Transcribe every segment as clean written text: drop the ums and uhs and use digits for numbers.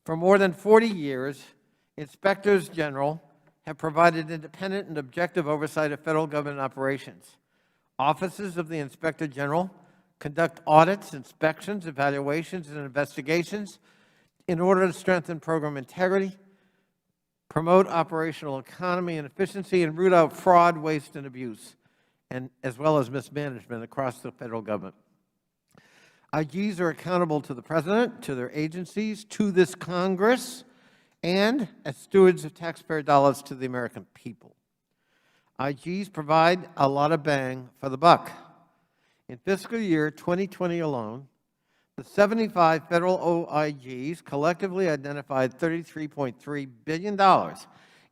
For more than 40 years, inspectors general have provided independent and objective oversight of federal government operations. Offices of the Inspector General conduct audits, inspections, evaluations, and investigations in order to strengthen program integrity, promote operational economy and efficiency, and root out fraud, waste, and abuse, and as well as mismanagement across the federal government. IGs are accountable to the President, to their agencies, to this Congress, and as stewards of taxpayer dollars to the American people. IGs provide a lot of bang for the buck. In fiscal year 2020 alone, the 75 federal OIGs collectively identified $33.3 billion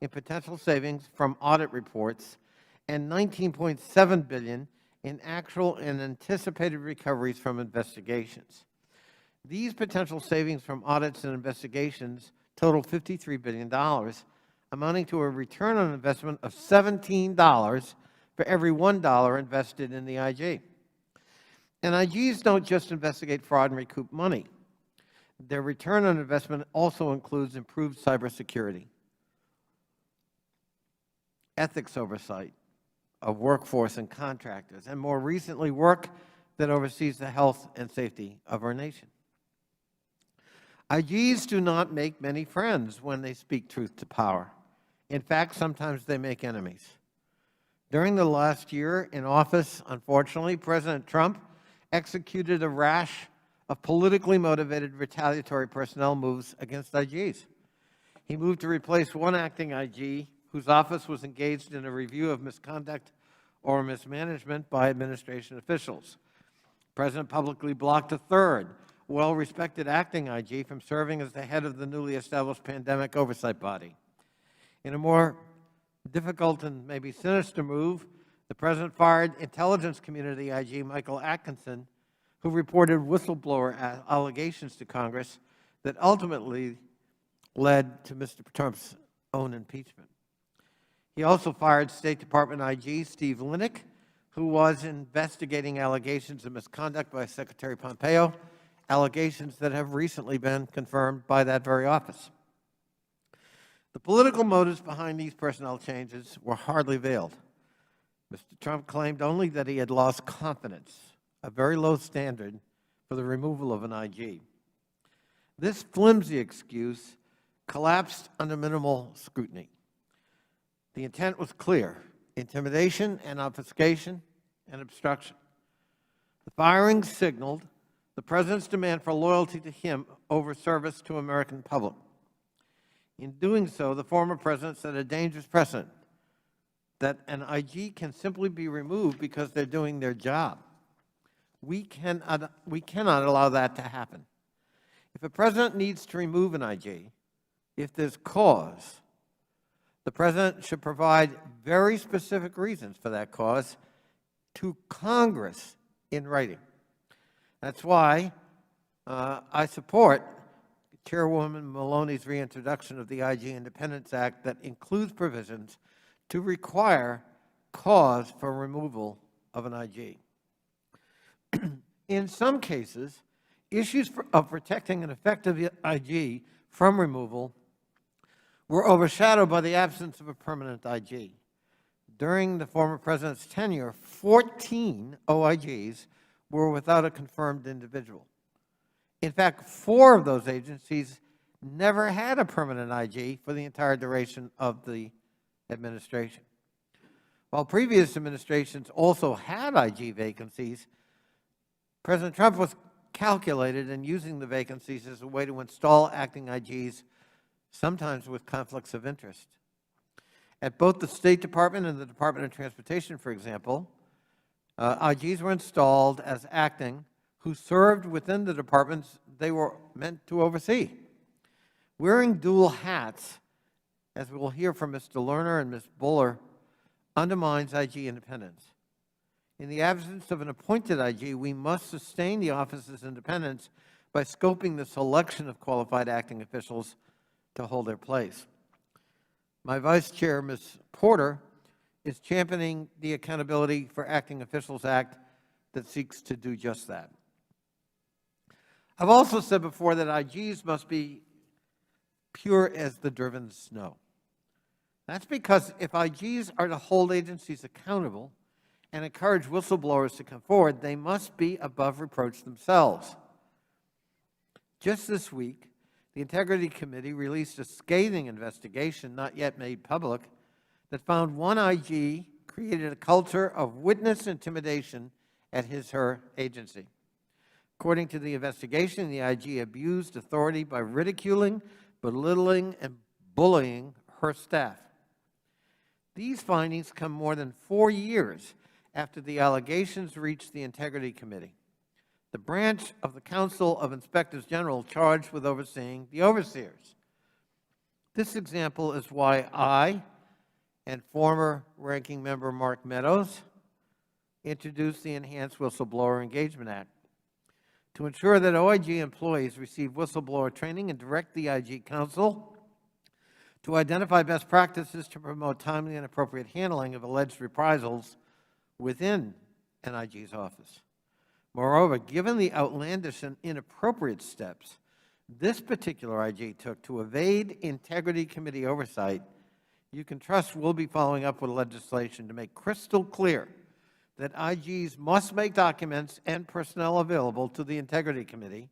in potential savings from audit reports and $19.7 billion in actual and anticipated recoveries from investigations. These potential savings from audits and investigations total $53 billion, amounting to a return on investment of $17 for every $1 invested in the IG. And IGs don't just investigate fraud and recoup money. Their return on investment also includes improved cybersecurity, ethics oversight of workforce and contractors, and more recently, work that oversees the health and safety of our nation. IGs do not make many friends when they speak truth to power. In fact, sometimes they make enemies. During the last year in office, unfortunately, President Trump executed a rash of politically motivated retaliatory personnel moves against IGs. He moved to replace one acting IG whose office was engaged in a review of misconduct or mismanagement by administration officials. The President publicly blocked a third, well-respected acting IG from serving as the head of the newly established pandemic oversight body. In a more difficult and maybe sinister move, the President fired intelligence community IG Michael Atkinson, who reported whistleblower allegations to Congress that ultimately led to Mr. Trump's own impeachment. He also fired State Department IG Steve Linick, who was investigating allegations of misconduct by Secretary Pompeo, allegations that have recently been confirmed by that very office. The political motives behind these personnel changes were hardly veiled. Mr. Trump claimed only that he had lost confidence, a very low standard for the removal of an IG. This flimsy excuse collapsed under minimal scrutiny. The intent was clear: intimidation and obfuscation and obstruction. The firing signaled the President's demand for loyalty to him over service to American public. In doing so, the former President set a dangerous precedent that an IG can simply be removed because they're doing their job. We cannot allow that to happen. If a President needs to remove an IG, if there's cause, the President should provide very specific reasons for that cause to Congress in writing. That's why I support Chairwoman Maloney's reintroduction of the IG Independence Act that includes provisions to require cause for removal of an IG. In some cases, issues of protecting an effective IG from removal were overshadowed by the absence of a permanent IG. During the former President's tenure, 14 OIGs were without a confirmed individual. In fact, 4 of those agencies never had a permanent IG for the entire duration of the administration. While previous administrations also had IG vacancies, President Trump was calculated in using the vacancies as a way to install acting IGs, sometimes with conflicts of interest. At both the State Department and the Department of Transportation, for example, IGs were installed as acting who served within the departments they were meant to oversee. Wearing dual hats, as we will hear from Mr. Lerner and Ms. Buller, undermines IG independence. In the absence of an appointed IG, we must sustain the office's independence by scoping the selection of qualified acting officials to hold their place. My Vice Chair, Ms. Porter, is championing the Accountability for Acting Officials Act that seeks to do just that. I've also said before that IGs must be pure as the driven snow. That's because if IGs are to hold agencies accountable and encourage whistleblowers to come forward, they must be above reproach themselves. Just this week, the Integrity Committee released a scathing investigation, not yet made public, that found one IG created a culture of witness intimidation at his/her agency. According to the investigation, the IG abused authority by ridiculing, belittling, and bullying her staff. These findings come more than 4 years after the allegations reached the Integrity Committee, the branch of the Council of Inspectors General charged with overseeing the overseers. This example is why I and former ranking member Mark Meadows introduced the Enhanced Whistleblower Engagement Act to ensure that OIG employees receive whistleblower training and direct the IG Council to identify best practices to promote timely and appropriate handling of alleged reprisals within an IG's office. Moreover, given the outlandish and inappropriate steps this particular IG took to evade Integrity Committee oversight, you can trust we'll be following up with legislation to make crystal clear that IGs must make documents and personnel available to the Integrity Committee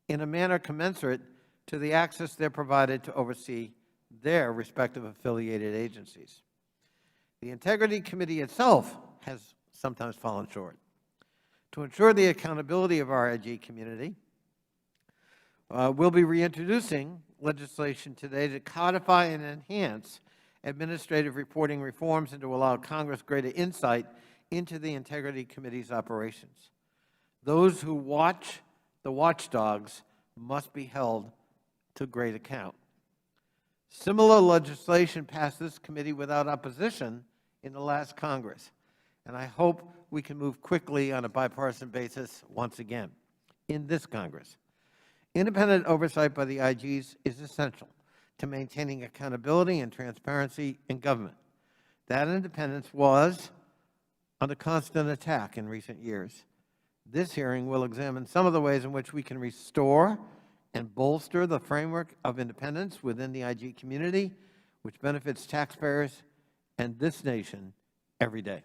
in a manner commensurate to the access they're provided to oversee their respective affiliated agencies. The Integrity Committee itself has sometimes fallen short. To ensure the accountability of our IG community, we'll be reintroducing legislation today to codify and enhance administrative reporting reforms and to allow Congress greater insight into the Integrity Committee's operations. Those who watch the watchdogs must be held to great account. Similar legislation passed this committee without opposition in the last Congress, and I hope we can move quickly on a bipartisan basis once again in this Congress. Independent oversight by the IGs is essential to maintaining accountability and transparency in government. That independence was under constant attack in recent years. This hearing will examine some of the ways in which we can restore and bolster the framework of independence within the IG community, which benefits taxpayers and this nation every day.